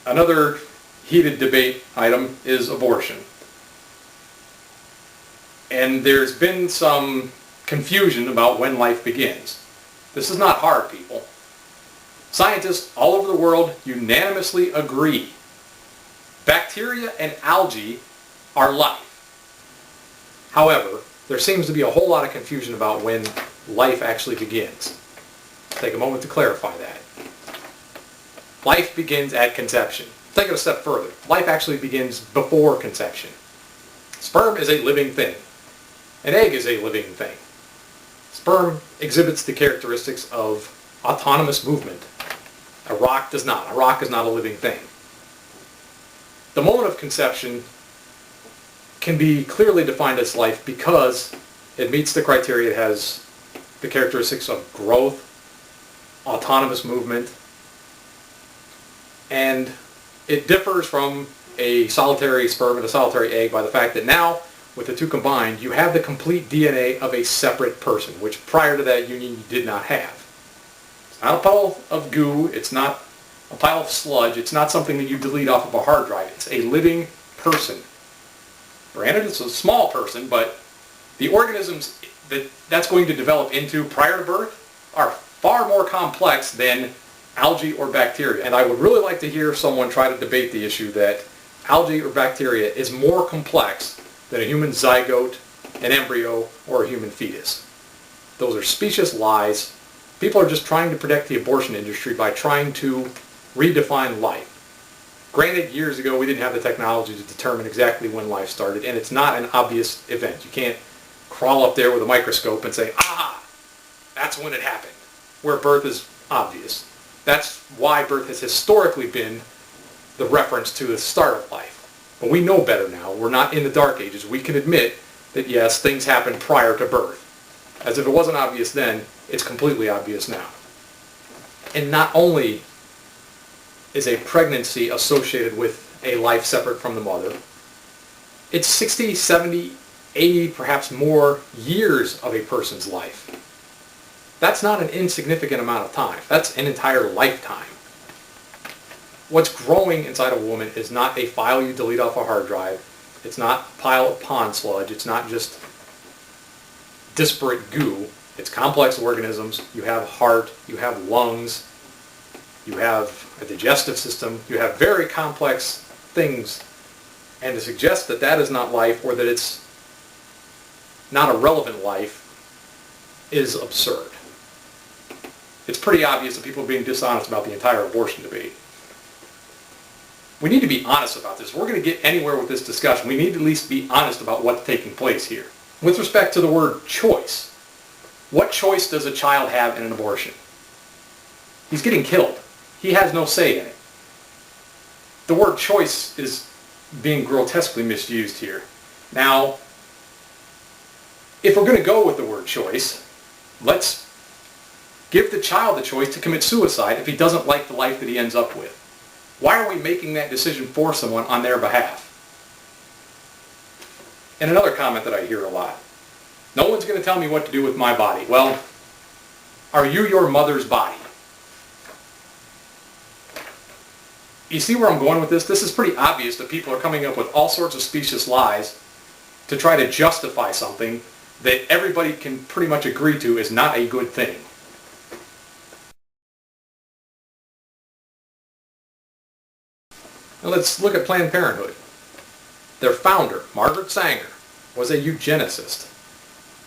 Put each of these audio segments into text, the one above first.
Another heated debate item is abortion. And there's been some confusion about when life begins. This is not hard, people. Scientists all over the world unanimously agree. Bacteria and algae are life. However, there seems to be a whole lot of confusion about when life actually begins. Take a moment to clarify that. Life begins at conception. Take it a step further. Life actually begins before conception. Sperm is a living thing. An egg is a living thing. Sperm exhibits the characteristics of autonomous movement. A rock does not. A rock is not a living thing. The moment of conception can be clearly defined as life because it meets the criteria. It has the characteristics of growth, autonomous movement, and it differs from a solitary sperm and a solitary egg by the fact that now, with the two combined, you have the complete DNA of a separate person, which prior to that union you did not have. It's not a pile of goo, it's not a pile of sludge, it's not something that you delete off of a hard drive. It's a living person. Granted, it's a small person, but the organisms that's going to develop into prior to birth are far more complex than algae or bacteria. And I would really like to hear someone try to debate the issue that algae or bacteria is more complex than a human zygote, an embryo, or a human fetus. Those are specious lies. People are just trying to protect the abortion industry by trying to redefine life. Granted, years ago we didn't have the technology to determine exactly when life started, and it's not an obvious event. You can't crawl up there with a microscope and say, aha, that's when it happened, where birth is obvious. That's why birth has historically been the reference to the start of life. But we know better now. We're not in the dark ages. We can admit that, yes, things happen prior to birth. As if it wasn't obvious then, it's completely obvious now. And not only is a pregnancy associated with a life separate from the mother, it's 60, 70, 80, perhaps more years of a person's life. That's not an insignificant amount of time. That's an entire lifetime. What's growing inside a woman is not a file you delete off a hard drive. It's not a pile of pond sludge. It's not just disparate goo. It's complex organisms. You have heart. You have lungs. You have a digestive system. You have very complex things. And to suggest that that is not life or that it's not a relevant life is absurd. It's pretty obvious that people are being dishonest about the entire abortion debate. We need to be honest about this. If we're going to get anywhere with this discussion, we need to at least be honest about what's taking place here. With respect to the word choice, what choice does a child have in an abortion? He's getting killed. He has no say in it. The word choice is being grotesquely misused here. Now, if we're going to go with the word choice, let's give the child the choice to commit suicide if he doesn't like the life that he ends up with. Why are we making that decision for someone on their behalf? And another comment that I hear a lot. No one's going to tell me what to do with my body. Well, are you your mother's body? You see where I'm going with this? This is pretty obvious that people are coming up with all sorts of specious lies to try to justify something that everybody can pretty much agree to is not a good thing. Now let's look at Planned Parenthood. Their founder, Margaret Sanger, was a eugenicist.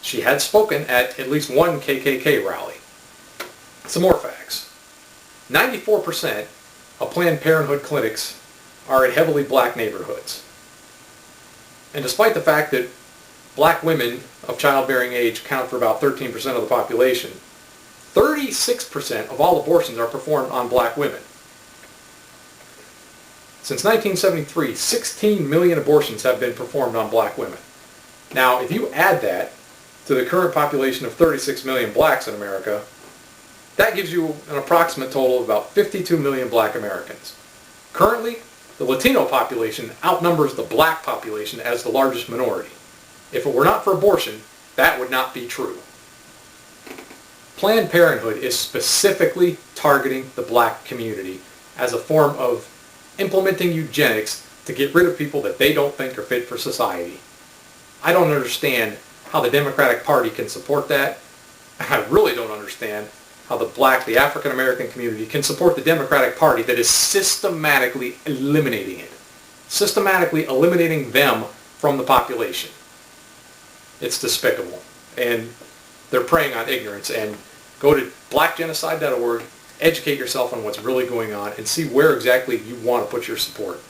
She had spoken at least one KKK rally. Some more facts. 94% of Planned Parenthood clinics are in heavily black neighborhoods. And despite the fact that black women of childbearing age account for about 13% of the population, 36% of all abortions are performed on black women. Since 1973, 16 million abortions have been performed on black women. Now, if you add that to the current population of 36 million blacks in America, that gives you an approximate total of about 52 million black Americans. Currently, the Latino population outnumbers the black population as the largest minority. If it were not for abortion, that would not be true. Planned Parenthood is specifically targeting the black community as a form of implementing eugenics to get rid of people that they don't think are fit for society. I don't understand how the Democratic Party can support that. I really don't understand how the African American community can support the Democratic Party that is systematically eliminating it. Systematically eliminating them from the population. It's despicable. And they're preying on ignorance. And go to blackgenocide.org, educate yourself on what's really going on, and see where exactly you want to put your support.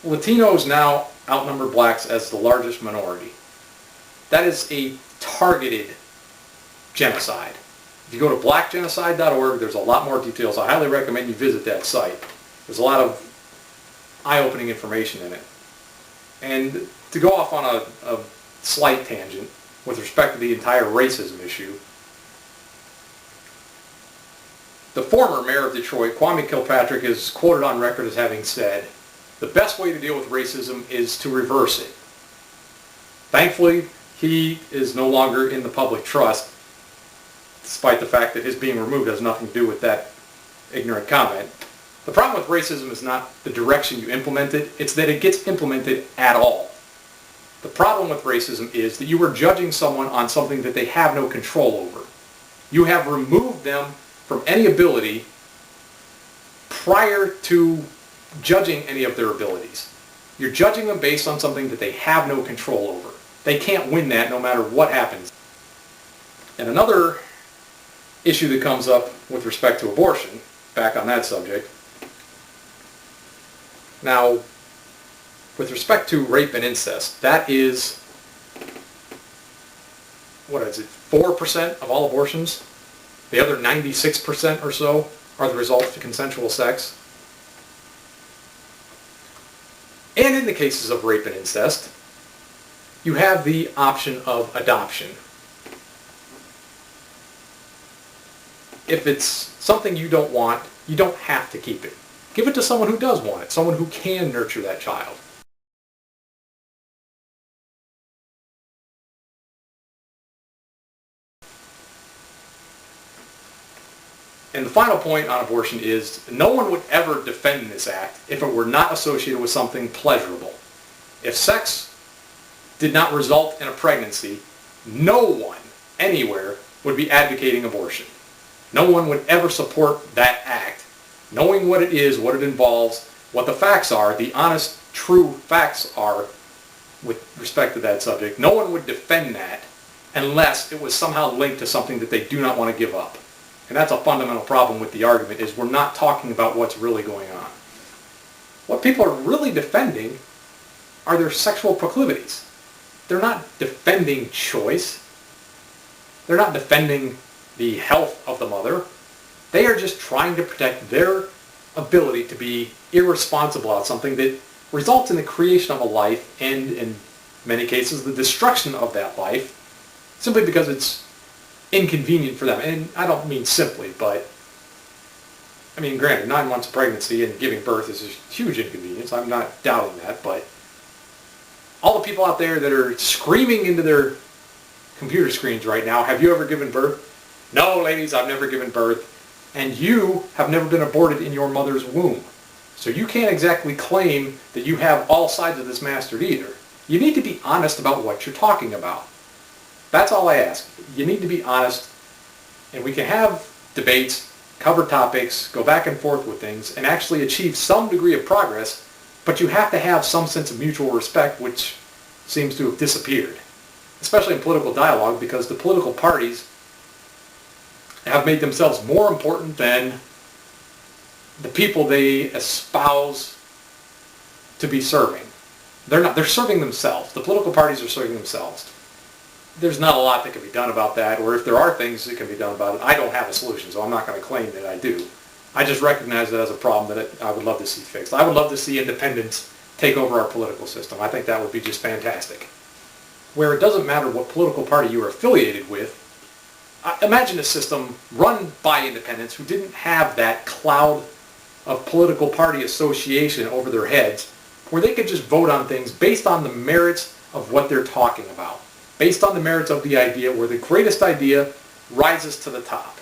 Latinos now outnumber blacks as the largest minority. That is a targeted genocide. If you go to blackgenocide.org, there's a lot more details. I highly recommend you visit that site. There's a lot of eye-opening information in it. And to go off on a slight tangent with respect to the entire racism issue, the former mayor of Detroit, Kwame Kilpatrick, is quoted on record as having said, "The best way to deal with racism is to reverse it." Thankfully, he is no longer in the public trust, despite the fact that his being removed has nothing to do with that ignorant comment. The problem with racism is not the direction you implement it, it's that it gets implemented at all. The problem with racism is that you are judging someone on something that they have no control over. You have removed them from any ability prior to judging any of their abilities. You're judging them based on something that they have no control over. They can't win that no matter what happens. And another issue that comes up with respect to abortion, back on that subject. Now, with respect to rape and incest, that is, 4% of all abortions? The other 96% or so are the result of consensual sex. And in the cases of rape and incest, you have the option of adoption. If it's something you don't want, you don't have to keep it. Give it to someone who does want it, someone who can nurture that child. And the final point on abortion is no one would ever defend this act if it were not associated with something pleasurable. If sex did not result in a pregnancy, no one anywhere would be advocating abortion. No one would ever support that act, knowing what it is, what it involves, what the facts are, the honest, true facts are with respect to that subject. No one would defend that unless it was somehow linked to something that they do not want to give up. And that's a fundamental problem with the argument, is we're not talking about what's really going on. What people are really defending are their sexual proclivities. They're not defending choice. They're not defending the health of the mother. They are just trying to protect their ability to be irresponsible about something that results in the creation of a life and, in many cases, the destruction of that life simply because it's inconvenient for them. And I don't mean simply, but I mean, granted, 9 months of pregnancy and giving birth is a huge inconvenience. I'm not doubting that, but all the people out there that are screaming into their computer screens right now, have you ever given birth? No, ladies, I've never given birth. And you have never been aborted in your mother's womb. So you can't exactly claim that you have all sides of this mastered either. You need to be honest about what you're talking about. That's all I ask. You need to be honest, and we can have debates, cover topics, go back and forth with things, and actually achieve some degree of progress, but you have to have some sense of mutual respect, which seems to have disappeared, especially in political dialogue, because the political parties have made themselves more important than the people they espouse to be serving. They're serving themselves. The political parties are serving themselves. There's not a lot that can be done about that, or if there are things that can be done about it, I don't have a solution, so I'm not going to claim that I do. I just recognize it as a problem that I would love to see fixed. I would love to see independents take over our political system. I think that would be just fantastic. Where it doesn't matter what political party you are affiliated with, imagine a system run by independents who didn't have that cloud of political party association over their heads, where they could just vote on things based on the merits of what they're talking about, based on the merits of the idea, where the greatest idea rises to the top.